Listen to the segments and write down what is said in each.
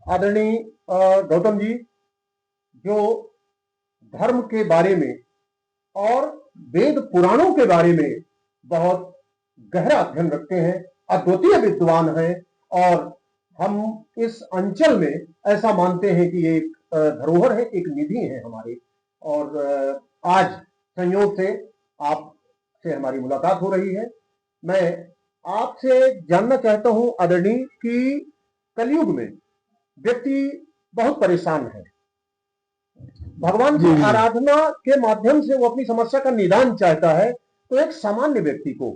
आदरणीय गौतम जी, जो धर्म के बारे में और वेद पुराणों के बारे में बहुत गहरा अध्ययन रखते हैं, अद्वितीय विद्वान हैं, और हम इस अंचल में ऐसा मानते हैं कि ये एक धरोहर है, एक निधि है हमारी। और आज संयोग से आपसे हमारी मुलाकात हो रही है। मैं आपसे जानना चाहता हूं आदरणीय कि कलयुग में व्यक्ति बहुत परेशान है। भगवान की आराधना के माध्यम से वो अपनी समस्या का निदान चाहता है, तो एक सामान्य व्यक्ति को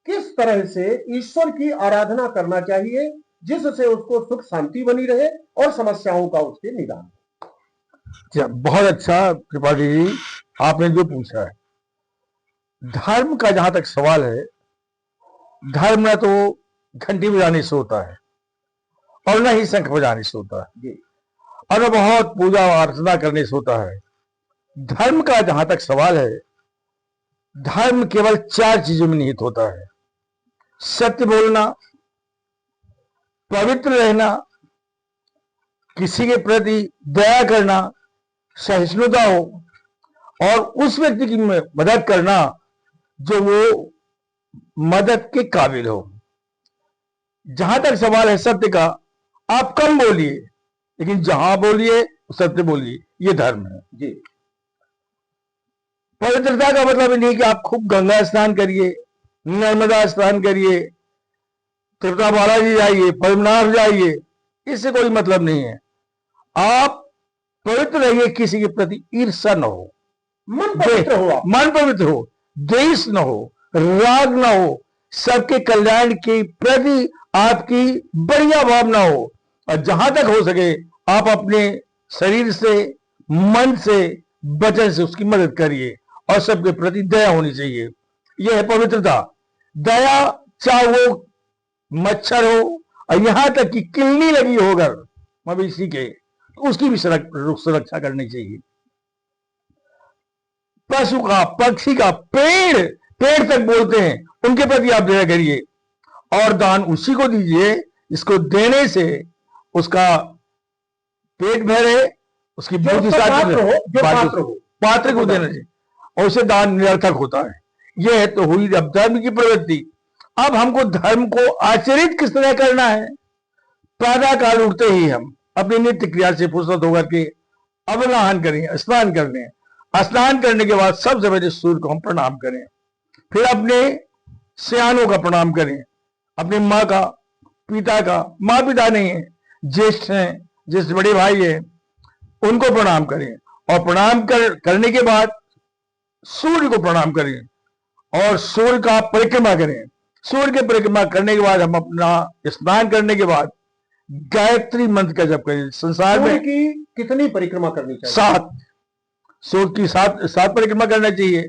किस तरह से ईश्वर की आराधना करना चाहिए जिससे उसको सुख शांति बनी रहे और समस्याओं का उसके निदान। बहुत अच्छा त्रिपाठी जी, आपने जो पूछा है, धर्म का जहां तक सवाल है, धर्म न तो घंटी बजाने से होता है और न ही शंख बजाने से होता है और बहुत पूजा अर्चना करने से होता है। धर्म का जहां तक सवाल है, धर्म केवल 4 चीजों में निहित होता है: सत्य बोलना, पवित्र रहना, किसी के प्रति दया करना, सहिष्णुता हो, और उस व्यक्ति की मदद करना जो वो मदद के काबिल हो। जहां तक सवाल है सत्य का, आप कम बोलिए लेकिन जहां बोलिए सत्य बोलिए, ये धर्म है जी। पवित्रता का मतलब नहीं कि आप खूब गंगा स्नान करिए, नर्मदा स्नान करिए, त्रिपुरा बालाजी जाइए, पद्मनाभ जाइए, इससे कोई मतलब नहीं है। आप पवित्र रहिए, किसी के प्रति ईर्ष्या न हो, मन पवित्र हो, द्वेष न हो, राग न हो, सबके कल्याण के प्रति आपकी बढ़िया भावना हो। और जहां तक हो सके आप अपने शरीर से, मन से, वचन से उसकी मदद करिए, और सबके प्रति दया होनी चाहिए। यह है पवित्रता। दया, चाहे वो मच्छर हो और यहां तक कि किलनी लगी हो अगर मवेशी के, तो उसकी भी सुरक्षा करनी चाहिए। पशु का, पक्षी का, पेड़ तक बोलते हैं, उनके प्रति आप दया करिए, और दान उसी को दीजिए इसको देने से उसका पेट भरे, उसकी बुद्धि पात्र को देना चाहिए, और उसे दान निरर्थक होता है। यह है तो हुई अब धर्म की प्रवृत्ति। अब हमको धर्म को आचरित किस तरह करना है? प्रातः काल उठते ही हम अपनी नित्य क्रिया से फुर्सत होकर के अवगाहन करें, स्नान कर लें। स्नान करने के बाद सबसे पहले सूर्य को हम प्रणाम करें, फिर अपने सियानों का प्रणाम करें, अपने माँ का, पिता का, माँ पिता नहीं है, ज्येष्ठ हैं, जिस बड़े भाई है, उनको प्रणाम करें, और प्रणाम करने के बाद सूर्य को प्रणाम करें और सूर्य का परिक्रमा करें। सूर्य की परिक्रमा करने के बाद हम अपना स्नान करने के बाद गायत्री मंत्र का जप करें। संसार में की कितनी परिक्रमा करनी चाहिए? 7। सूर्य की 7 परिक्रमा करना चाहिए।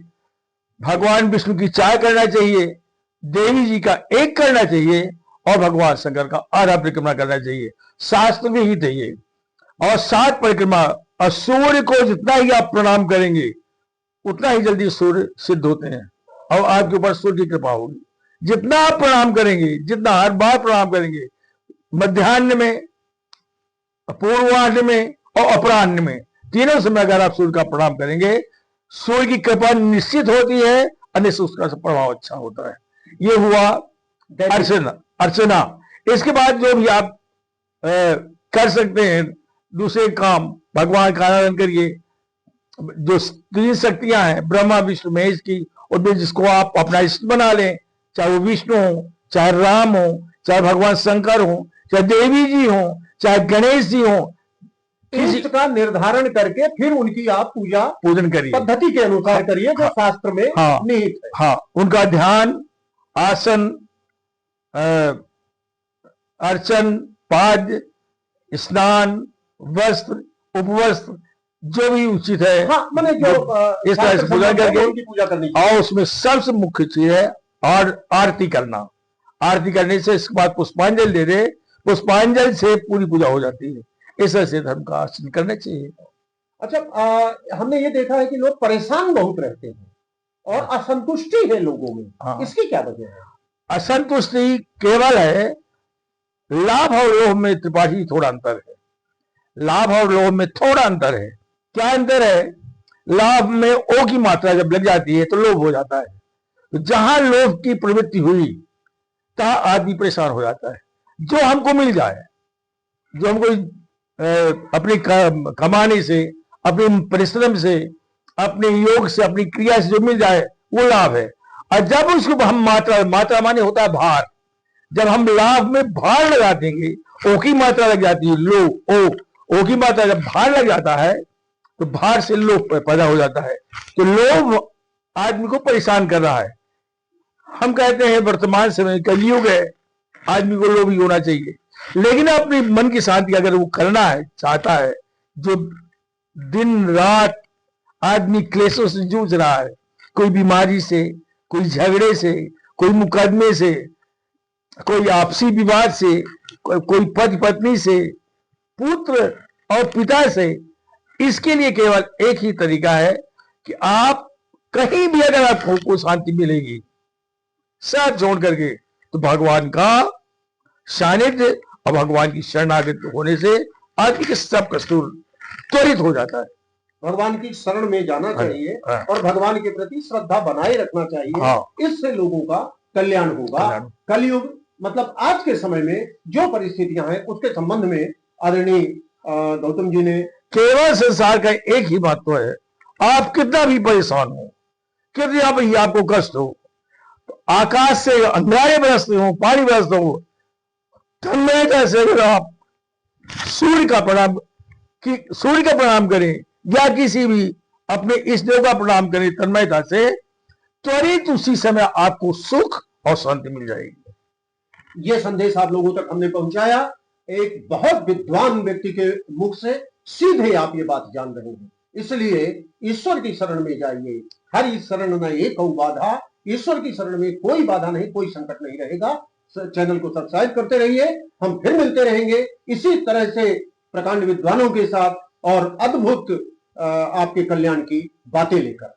भगवान विष्णु की 4 करना चाहिए, देवी जी का 1 करना चाहिए, और भगवान शंकर का आधा परिक्रमा करना चाहिए। शास्त्र में ही चाहिए। और 7 परिक्रमा, और सूर्य को जितना ही आप प्रणाम करेंगे उतना ही जल्दी सूर्य सिद्ध होते हैं, और आपके ऊपर सूर्य की कृपा होगी। जितना आप प्रणाम करेंगे, जितना हर बार प्रणाम करेंगे, मध्याह्न में, पूर्वाह्न में और अपराह्न में, तीनों समय अगर आप सूर्य का प्रणाम करेंगे, सूर्य की कृपा निश्चित होती है, अन्यथा उसका प्रभाव अच्छा होता है। ये हुआ अर्चना। इसके बाद जो भी आप कर सकते हैं दूसरे काम, भगवान का आराधन करिए। जो 3 शक्तियां हैं, ब्रह्मा विष्णु महेश की, उनमें जिसको आप अपना इष्ट बना लें, चाहे वो विष्णु हो, चाहे राम हो, चाहे भगवान शंकर हो, चाहे देवी जी हो, चाहे गणेश जी हो, इष्ट का निर्धारण करके फिर उनकी आप पूजन करिए, पद्धति के अनुसार करिए जो शास्त्र में निहित है। हाँ, उनका ध्यान, आसन, अर्चन, पाद्य, स्नान, वस्त्र, उपवस्त्र, जो भी उचित है, हाँ, मैंने जो इस तरह से पूजा करके पूजा करनी। और उसमें सबसे मुख्य चीज है और आरती करना। आरती करने से इसके बाद पुष्पांजलि दे दे, पुष्पांजलि से पूरी पूजा हो जाती है। इस तरह से धर्म का आचरण करना चाहिए। अच्छा, हमने ये देखा है कि लोग परेशान बहुत रहते हैं और असंतुष्टि है लोगों में। हाँ। इसकी क्या वजह है? असंतुष्टि केवल है, लाभ और लोभ में त्रिपाठी थोड़ा अंतर है। लाभ और लोभ में थोड़ा अंतर है। क्या अंतर है? लाभ में ओ की मात्रा जब लग जाती है तो लोभ हो जाता है। तो जहां लोभ की प्रवृत्ति हुई तहां आदमी परेशान हो जाता है। जो हमको मिल जाए, जो हमको अपनी कमाने से, अपने परिश्रम से, अपने योग से, अपनी क्रिया से जो मिल जाए वो लाभ है। और जब उसको हम मात्रा माने होता है भार, जब हम लाभ में भार लगा देंगे, ओ की मात्रा लग जाती है, ओ की मात्रा जब भार लग जाता है तो भार से लोभ पैदा हो जाता है। तो लोभ आदमी को परेशान कर रहा है। हम कहते हैं वर्तमान समय कलयुग है, आदमी को लोभी होना चाहिए, लेकिन अपनी मन की शांति अगर वो करना है, चाहता है, जो दिन रात आदमी क्लेशों से जूझ रहा है, कोई बीमारी से, कोई झगड़े से, कोई मुकदमे से, कोई आपसी विवाद से, कोई पति पत्नी से, पुत्र और पिता से, इसके लिए केवल एक ही तरीका है कि आप कहीं भी अगर आपको शांति मिलेगी, सब छोड़ करके, तो भगवान का सानिध्य और भगवान की शरणागत होने से आदमी के सब कसूर त्वरित हो जाता है। भगवान की शरण में जाना चाहिए और भगवान के प्रति श्रद्धा बनाए रखना चाहिए। इससे लोगों का कल्याण होगा। कलयुग मतलब आज के समय में जो परिस्थितियां हैं उसके संबंध में आदरणीय गौतम जी ने केवल संसार का एक ही बात तो है, आप कितना भी परेशान हो, कितना भी आपको कष्ट हो, तो आकाश से अंगारे बरसते हो, पानी बरसते हो, तन्मयता से अगर आप सूर्य का प्रणाम करें या किसी भी अपने इष्ट देव का प्रणाम करें तन्मयता से, त्वरित उसी समय आपको सुख और शांति मिल जाएगी। यह संदेश आप लोगों तक हमने पहुंचाया एक बहुत विद्वान व्यक्ति के मुख से, सीधे आप ये बात जान रहे हैं। इसलिए ईश्वर की शरण में जाइए। हरि शरण न एक बाधा, ईश्वर की शरण में कोई बाधा नहीं, कोई संकट नहीं रहेगा। चैनल को सब्सक्राइब करते रहिए। हम फिर मिलते रहेंगे इसी तरह से प्रकांड विद्वानों के साथ और अद्भुत आपके कल्याण की बातें लेकर।